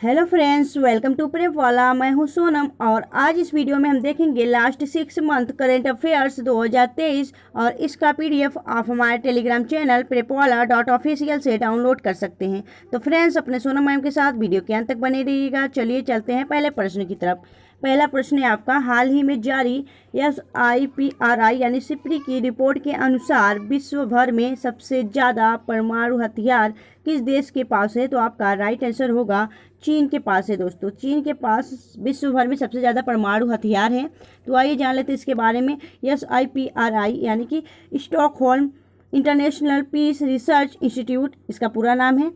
Hello friends, welcome to prep वाला। मैं हूं सोनम और आज इस वीडियो में हम देखेंगे लास्ट 6 मंथ करेंट अफेयर्स 2023 और इसका पीडीएफ आप हमारे टेलीग्राम चैनल prepwala.official से डाउनलोड कर सकते हैं। तो फ्रेंड्स, अपने सोनम मैम के साथ वीडियो के अंत तक बने रहिएगा। चलिए चलते हैं पहले प्रश्न की तरफ। पहला प्रश्न है आपका, हाल ही में जारी SIPRI यानी सिप्री की रिपोर्ट के अनुसार विश्व भर में सबसे ज़्यादा परमाणु हथियार किस देश के पास है? तो आपका राइट आंसर होगा चीन के पास है। दोस्तों, चीन के पास विश्व भर में सबसे ज़्यादा परमाणु हथियार हैं। तो आइए जान लेते हैं इसके बारे में। SIPRI यानी कि Stockholm International Peace Research Institute, इसका पूरा नाम है।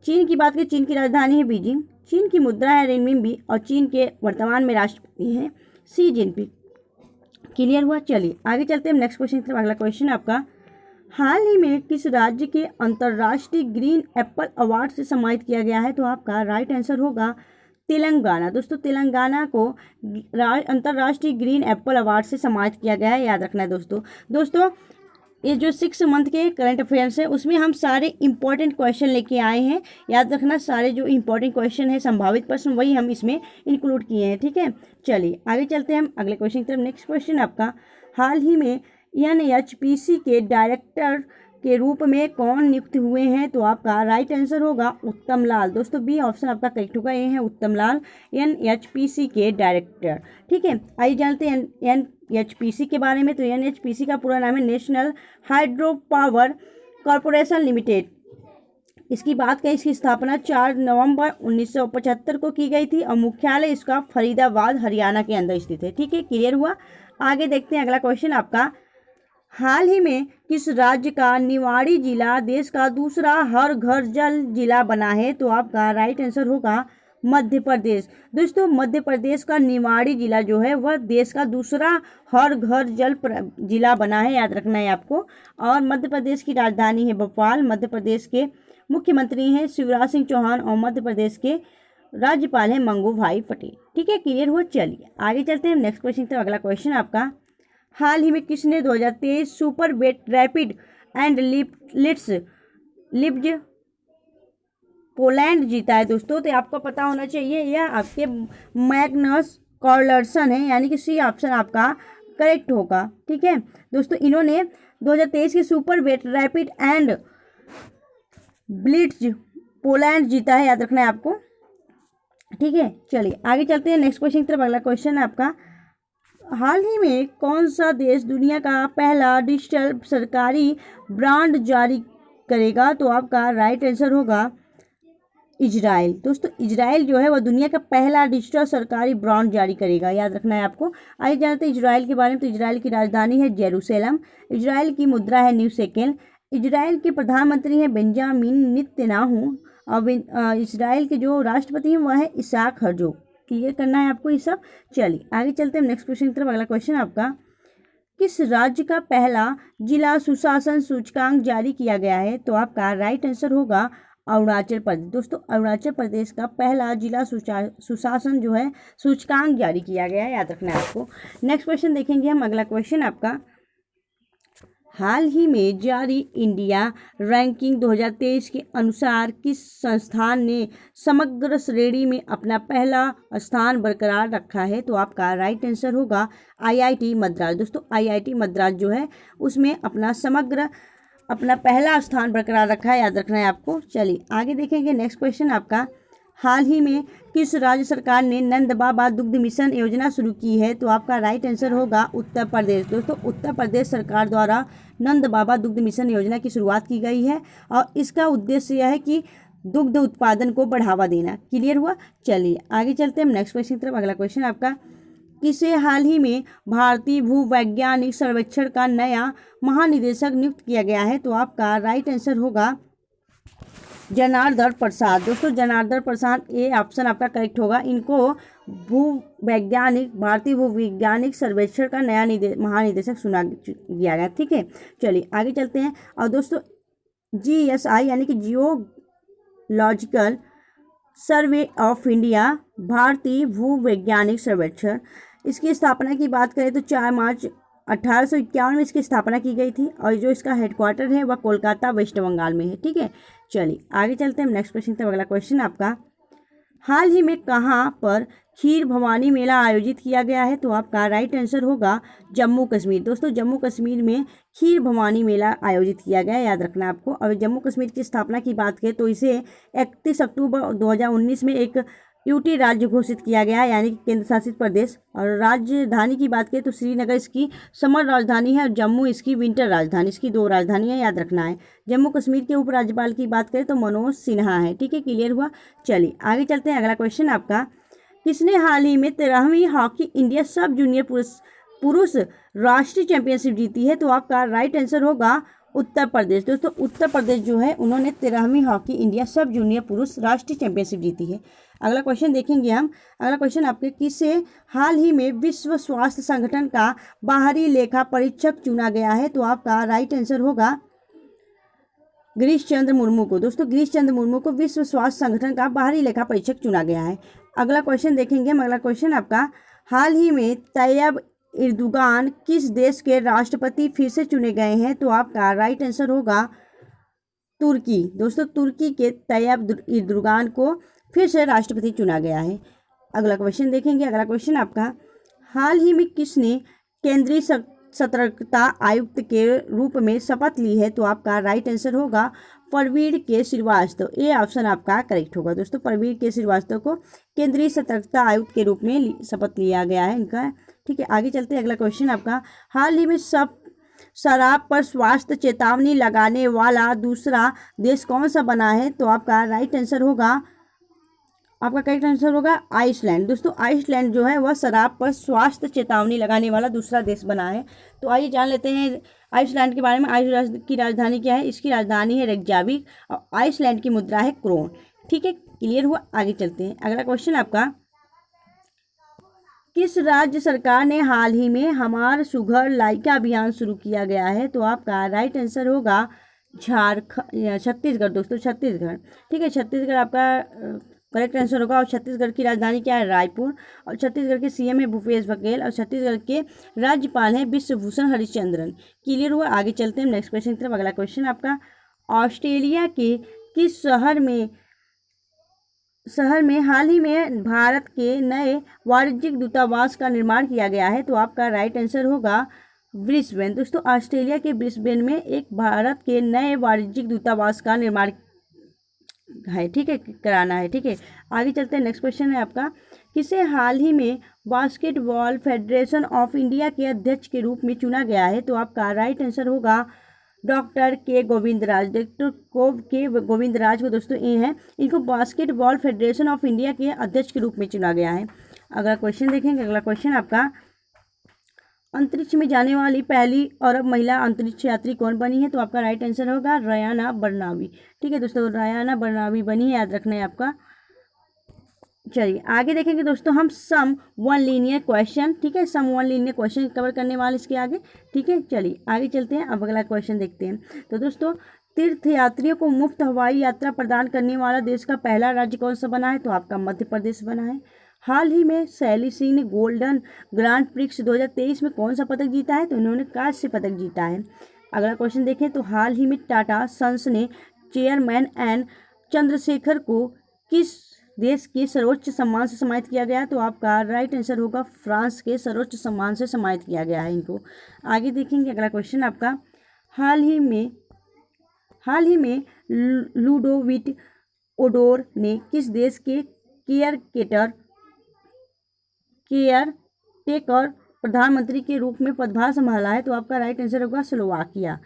चीन की बात करें, चीन की राजधानी है बीजिंग, चीन की मुद्रा है रेनमिनबी और चीन के वर्तमान में राष्ट्रपति हैं शी जिनपिंग। क्लियर हुआ? चलिए आगे चलते हैं नेक्स्ट क्वेश्चन की तरफ। अगला क्वेश्चन आपका, हाल ही में किस राज्य के अंतर्राष्ट्रीय ग्रीन एप्पल अवार्ड से सम्मानित किया गया है? तो आपका राइट आंसर होगा तेलंगाना। दोस्तों, तेलंगाना को अंतर्राष्ट्रीय ग्रीन एप्पल अवार्ड से सम्मानित किया गया है, याद रखना है। दोस्तों ये जो 6 मंथ के करंट अफेयर्स है उसमें हम सारे इंपॉर्टेंट क्वेश्चन लेके आए हैं। याद रखना, सारे जो इंपॉर्टेंट क्वेश्चन है, संभावित प्रश्न, वही हम इसमें इंक्लूड किए हैं। ठीक है, चलिए आगे चलते हैं हम अगले क्वेश्चन की तरफ। नेक्स्ट क्वेश्चन आपका, हाल ही में NHPC के डायरेक्टर के रूप में कौन नियुक्त हुए हैं? तो आपका राइट आंसर होगा उत्तम लाल। दोस्तों, बी ऑप्शन आपका करेक्ट होगा, ये है उत्तम लाल NHPC के डायरेक्टर। ठीक है, आइए जानते हैं NHPC के बारे में। तो NHPC का पूरा नाम है national hydro power corporation limited. इसकी बात करें, इसकी स्थापना 4 नवंबर 1975 को की गई थी और मुख्यालय इसका फरीदाबाद हरियाणा के अंदर स्थित है। ठीक है, क्लियर हुआ? आगे देखते हैं अगला क्वेश्चन आपका, हाल ही में किस राज्य का निवाड़ी जिला देश का दूसरा हर घर जल जिला बना है? तो आपका राइट आंसर होगा मध्य प्रदेश। दोस्तों, मध्य प्रदेश का निवाड़ी जिला जो है वह देश का दूसरा हर घर जल जिला बना है, याद रखना है आपको। और मध्य प्रदेश की राजधानी है भोपाल। मध्य प्रदेश के मुख्यमंत्री हैं शिवराज सिंह चौहान और मध्य प्रदेश के राज्यपाल हैं मंगू भाई पटेल। ठीक है, क्लियर हुआ? चलिए आगे चलते हैं नेक्स्ट क्वेश्चन की तरफ। अगला क्वेश्चन आपका, हाल ही में किसने 2023 Superbet rapid and blitz Poland जीता है? दोस्तों, तो आपको पता होना चाहिए, यह आपके मैग्नस कार्लसन है, यानी कि सी ऑप्शन आपका करेक्ट होगा। ठीक है दोस्तों, इन्होंने 2023 के Superbet rapid and blitz Poland जीता है, याद रखना है आपको। ठीक है, चलिए आगे चलते हैं नेक्स्ट क्वेश्चन की तरफ। अगला क्वेश्चन आपका, हाल ही में कौन सा देश दुनिया का पहला डिजिटल सरकारी ब्रांड जारी करेगा? तो आपका राइट आंसर होगा इजराइल। दोस्तों, इजराइल जो है वह दुनिया का पहला डिजिटल सरकारी ब्रांड जारी करेगा, याद रखना है आपको। आइए जानते हैं इजराइल के बारे में। तो इजराइल की राजधानी है जेरूसलम, इजराइल की मुद्रा है न्यू शेकेल, इजराइल के प्रधानमंत्री हैं बेंजामिन नेतन्याहू और इजराइल के जो राष्ट्रपति हैं वह है इसाक हर्जोग। क्लियर करना है आपको ये सब। चलिए आगे चलते हैं नेक्स्ट क्वेश्चन की तरफ। अगला क्वेश्चन आपका, किस राज्य का पहला जिला सुशासन सूचकांक जारी किया गया है? तो आपका राइट आंसर होगा अरुणाचल प्रदेश। दोस्तों, अरुणाचल प्रदेश का पहला जिला सुशासन जो है सूचकांक जारी किया गया है, याद रखना है आपको। नेक्स्ट क्वेश्चन देखेंगे हम। अगला क्वेश्चन आपका, हाल ही में जारी इंडिया रैंकिंग 2023 के अनुसार किस संस्थान ने समग्र श्रेणी में अपना पहला स्थान बरकरार रखा है? तो आपका राइट आंसर होगा IIT मद्रास। दोस्तों, IIT मद्रास जो है उसमें अपना पहला स्थान बरकरार रखा है, याद रखना है आपको। चलिए आगे देखेंगे नेक्स्ट क्वेश्चन आपका, हाल ही में किस राज्य सरकार ने नंद बाबा दुग्ध मिशन योजना शुरू की है? तो आपका राइट आंसर होगा उत्तर प्रदेश। दोस्तों, उत्तर प्रदेश सरकार द्वारा नंद बाबा दुग्ध मिशन योजना की शुरुआत की गई है और इसका उद्देश्य यह है कि दुग्ध उत्पादन को बढ़ावा देना। क्लियर हुआ? चलिए आगे चलते हैं नेक्स्ट क्वेश्चन की तरफ। अगला क्वेश्चन आपका, किसे हाल ही में भारतीय भूवैज्ञानिक सर्वेक्षण का नया महानिदेशक नियुक्त किया गया है? तो आपका राइट आंसर होगा जनार्दन प्रसाद। दोस्तों, जनार्दन प्रसाद, ये ऑप्शन आपका करेक्ट होगा। इनको भारतीय भूवैज्ञानिक सर्वेक्षण का नया महानिदेशक चुना गया है। ठीक है, चलिए आगे चलते हैं। और दोस्तों, GSI यानी कि जियोलॉजिकल सर्वे ऑफ इंडिया भारतीय भूवैज्ञानिक सर्वेक्षण, इसकी स्थापना की बात करें तो 4 मार्च 1851 में इसकी स्थापना की गई थी और जो इसका हेडक्वार्टर है वह कोलकाता वेस्ट बंगाल में है। ठीक है, चलिए आगे चलते हैं नेक्स्ट क्वेश्चन तक। अगला क्वेश्चन आपका, हाल ही में कहाँ पर खीर भवानी मेला आयोजित किया गया है? तो आपका राइट आंसर होगा जम्मू कश्मीर। दोस्तों जम्मू कश्मीर में खीर भवानी मेला आयोजित किया गया है, याद रखना आपको। और जम्मू कश्मीर की स्थापना की बात करें तो इसे 31 अक्टूबर 2019 में एक यूटी राज्य घोषित किया गया है, यानी कि केंद्र शासित प्रदेश। और राजधानी की बात करें तो श्रीनगर इसकी समर राजधानी है और जम्मू इसकी विंटर राजधानी, इसकी 2 राजधानियां याद रखना है। जम्मू कश्मीर के उपराज्यपाल की बात करें तो मनोज सिन्हा है। ठीक है, क्लियर हुआ। चलिए आगे चलते हैं। अगला क्वेश्चन आपका, किसने हाल ही में 13वीं हॉकी इंडिया सब जूनियर पुरुष राष्ट्रीय चैंपियनशिप जीती है? तो आपका राइट आंसर होगा उत्तर प्रदेश। दोस्तों उत्तर प्रदेश जो है उन्होंने 13वीं हॉकी इंडिया सब जूनियर पुरुष राष्ट्रीय चैंपियनशिप जीती है। अगला क्वेश्चन देखेंगे हम। अगला क्वेश्चन आपके, किसे हाल ही में विश्व स्वास्थ्य संगठन का बाहरी लेखा परीक्षक चुना गया है? तो आपका राइट आंसर होगा गिरीश चंद्र मुर्मू को। दोस्तों गिरीश चंद्र मुर्मू को विश्व स्वास्थ्य संगठन का बाहरी लेखा परीक्षक चुना गया है। अगला क्वेश्चन देखेंगे हम। अगला क्वेश्चन आपका, हाल ही में तैयब एर्दोगान किस देश के राष्ट्रपति फिर से चुने गए हैं? तो आपका राइट आंसर होगा तुर्की। दोस्तों तुर्की के तैयब एर्दोगान को फिर से राष्ट्रपति चुना गया है। अगला क्वेश्चन देखेंगे। अगला क्वेश्चन आपका, हाल ही में किसने केंद्रीय सतर्कता आयुक्त के रूप में शपथ ली है? तो आपका राइट आंसर होगा परवीर के श्रीवास्तव। ये ऑप्शन आपका करेक्ट होगा। दोस्तों परवीर के श्रीवास्तव को केंद्रीय सतर्कता आयुक्त के रूप में शपथ लिया गया है इनका। ठीक है, आगे चलते हैं। अगला क्वेश्चन आपका, हाल ही में शराब पर स्वास्थ्य चेतावनी लगाने वाला दूसरा देश कौन सा बना है? तो आपका राइट आंसर होगा, आपका करेक्ट आंसर होगा आइसलैंड। दोस्तों आइसलैंड जो है वह शराब पर स्वास्थ्य चेतावनी लगाने वाला दूसरा देश बना है। तो आइए जान लेते हैं आइसलैंड के बारे में। आइसलैंड की राजधानी क्या है? इसकी राजधानी है रेकजाविक और आइसलैंड की मुद्रा है क्रोन। ठीक है, क्लियर हुआ। आगे चलते हैं। अगला क्वेश्चन आपका, किस राज्य सरकार ने हाल ही में हमार सुघर लाइका अभियान शुरू किया गया है? तो आपका राइट आंसर होगा छत्तीसगढ़। दोस्तों छत्तीसगढ़। ठीक है, छत्तीसगढ़ आपका करेक्ट आंसर होगा। और छत्तीसगढ़ की राजधानी क्या है? रायपुर। और छत्तीसगढ़ के सीएम है भूपेश बघेल और छत्तीसगढ़ के राज्यपाल हैं विश्वभूषण हरिश्चंद्रन। क्लियर हुआ। आगे चलते हैं नेक्स्ट क्वेश्चन की तरफ। अगला क्वेश्चन आपका, ऑस्ट्रेलिया के किस शहर में हाल ही में भारत के नए वाणिज्यिक दूतावास का निर्माण किया गया है? तो आपका राइट आंसर होगा ब्रिस्बेन। दोस्तों ऑस्ट्रेलिया के ब्रिस्बेन में एक भारत के नए वाणिज्यिक दूतावास का निर्माण है, ठीक है, कराना है। ठीक है, आगे चलते हैं। नेक्स्ट क्वेश्चन है आपका, किसे हाल ही में बास्केटबॉल फेडरेशन ऑफ इंडिया के अध्यक्ष के रूप में चुना गया है? तो आपका राइट आंसर होगा डॉक्टर के गोविंदराज। गोविंदराज को दोस्तों ये हैं, इनको बास्केटबॉल फेडरेशन ऑफ इंडिया के अध्यक्ष के रूप में चुना गया है। अगला क्वेश्चन देखेंगे। अगला क्वेश्चन आपका, अंतरिक्ष में जाने वाली पहली अरब महिला अंतरिक्ष यात्री कौन बनी है? तो आपका राइट आंसर होगा रयाना बर्नावी। ठीक है दोस्तों, रयाना बर्नावी बनी है, याद रखना है आपका। चलिए आगे देखेंगे दोस्तों हम सम वन लीनियर क्वेश्चन। ठीक है, सम वन लीनियर क्वेश्चन कवर करने वाले इसके आगे। ठीक है, चलिए आगे चलते हैं। अब अगला क्वेश्चन देखते हैं। तो दोस्तों तीर्थयात्रियों को मुफ्त हवाई यात्रा प्रदान करने वाला देश का पहला राज्य कौन सा बना है? तो आपका मध्य प्रदेश बना है। हाल ही में शैली सिंह ने गोल्डन ग्रांड प्रिक्स 2023 में कौन सा पदक जीता है? तो इन्होंने कांस्य पदक जीता है। अगला क्वेश्चन देखें तो हाल ही में टाटा सन्स ने चेयरमैन एन चंद्रशेखर को किस देश के सर्वोच्च सम्मान से सम्मानित किया गया? तो आपका राइट आंसर होगा फ्रांस के सर्वोच्च सम्मान से सम्मानित किया गया है इनको। आगे देखेंगे। अगला क्वेश्चन आपका, हाल ही में लुडोविक ओडोर ने किस देश के केयर प्रधानमंत्री के रूप में पदभार संभाला है? तो आपका राइट आंसर होगा स्लोवाकिया।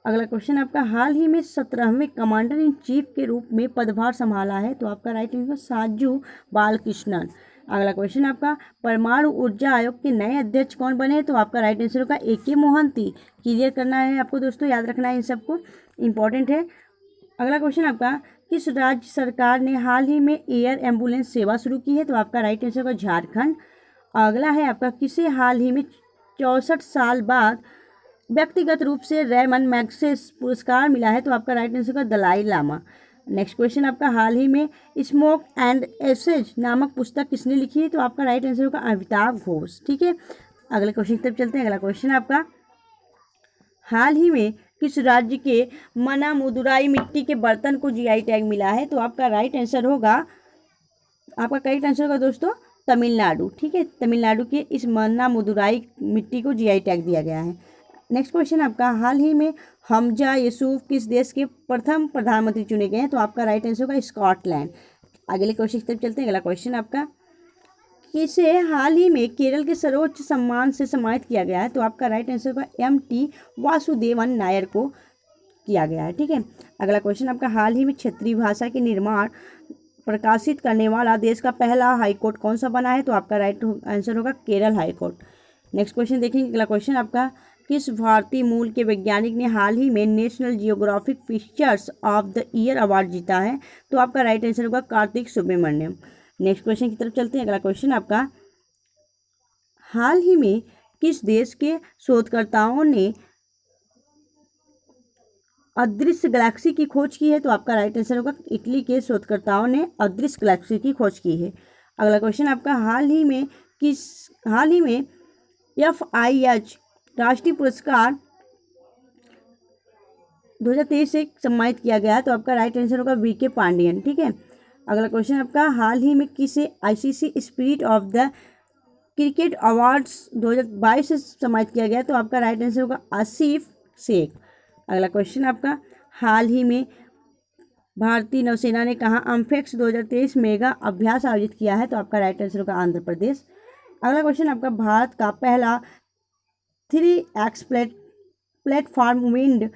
अगला क्वेश्चन आपका, हाल ही में 17वें कमांडर इन चीफ के रूप में पदभार संभाला है? तो आपका राइट आंसर साजू बालकृष्णन। अगला क्वेश्चन आपका, परमाणु ऊर्जा आयोग के नए अध्यक्ष कौन बने? तो आपका राइट आंसर होगा AK मोहंती। क्लियर करना है आपको दोस्तों, याद रखना है इन सबको, इंपॉर्टेंट है। अगला क्वेश्चन आपका, किस राज्य सरकार ने हाल ही में एयर एम्बुलेंस सेवा शुरू की है? तो आपका राइट आंसर होगा झारखंड। अगला है आपका, किसे हाल ही में 64 साल बाद व्यक्तिगत रूप से रेमन मैग्सेस पुरस्कार मिला है? तो आपका राइट आंसर होगा दलाई लामा। नेक्स्ट क्वेश्चन आपका, हाल ही में स्मोक एंड एसेज नामक पुस्तक किसने लिखी है? तो आपका राइट आंसर होगा अमिताभ घोष। ठीक है, अगले क्वेश्चन की तरफ चलते हैं। अगला क्वेश्चन आपका, हाल ही में किस राज्य के मना मुदुराई मिट्टी के बर्तन को GI टैग मिला है? तो आपका राइट आंसर होगा आपका करेक्ट आंसर होगा दोस्तों तमिलनाडु। ठीक है, तमिलनाडु के इस मन्ना मदुराई मिट्टी को जीआई टैग दिया गया है। नेक्स्ट क्वेश्चन आपका, हाल ही में हमजा यूसुफ किस देश के प्रथम प्रधानमंत्री चुने गए हैं? तो आपका राइट आंसर होगा स्कॉटलैंड। अगले क्वेश्चन की तरफ चलते हैं। अगला क्वेश्चन आपका, किसे हाल ही में केरल के सर्वोच्च सम्मान से सम्मानित किया गया है? तो आपका राइट आंसर होगा एम.टी. वासुदेवन नायर को किया गया है। ठीक है, अगला क्वेश्चन आपका, हाल ही में क्षेत्रीय भाषा के निर्माण प्रकाशित करने वाला देश का पहला हाईकोर्ट कौन सा बना है? तो आपका राइट आंसर होगा केरल हाईकोर्ट। नेक्स्ट क्वेश्चन देखेंगे। अगला क्वेश्चन आपका, किस भारतीय मूल के वैज्ञानिक ने हाल ही में national geographic features of the year award जीता है? तो आपका राइट आंसर होगा कार्तिक सुब्रमण्यम। नेक्स्ट क्वेश्चन की तरफ चलते हैं। अगला क्वेश्चन आपका, हाल ही में किस देश के शोधकर्ताओं ने अदृश्य गैलेक्सी की खोज की है? तो आपका राइट आंसर होगा इटली के शोधकर्ताओं ने अदृश्य गैलेक्सी की खोज की है। अगला क्वेश्चन आपका, हाल ही में FIH राष्ट्रीय पुरस्कार 2023 से सम्मानित किया गया है? तो आपका राइट आंसर होगा VK पांडियन। ठीक है, अगला क्वेश्चन आपका, हाल ही में किसे ICC spirit of the cricket awards 2022 से सम्मानित किया गया? तो आपका राइट आंसर होगा आसिफ शेख। अगला क्वेश्चन आपका, हाल ही में भारतीय नौसेना ने कहाँ अम्फेक्स 2023 मेगा अभ्यास आयोजित किया है? तो आपका राइट आंसर होगा आंध्र प्रदेश। अगला क्वेश्चन आपका, भारत का पहला 3x platform wind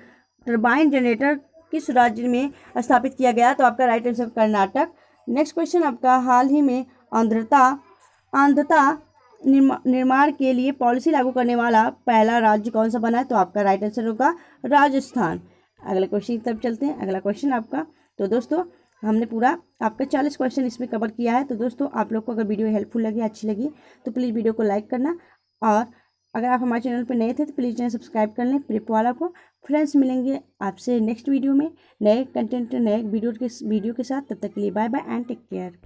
turbine generator किस राज्य में स्थापित किया गया? तो आपका right answer Karnataka. Next question आपका, हाल ही में अंधता निर्माण के लिए पॉलिसी लागू करने वाला पहला राज्य कौन सा बना है? तो आपका राइट आंसर होगा राजस्थान। अगले क्वेश्चन की तरफ चलते हैं। अगला क्वेश्चन आपका, तो दोस्तों हमने पूरा आपका 40 क्वेश्चन इसमें कवर किया है। तो दोस्तों आप लोग को अगर वीडियो हेल्पफुल लगी, अच्छी लगी, तो प्लीज़ वीडियो को लाइक करना, और अगर आप हमारे चैनल पर नए थे तो प्लीज़ चैनल सब्सक्राइब कर लें प्रिपवाला को। फ्रेंड्स, मिलेंगे आपसे नेक्स्ट वीडियो में नए कंटेंट नए वीडियो के साथ। तब तक के लिए bye bye and take care.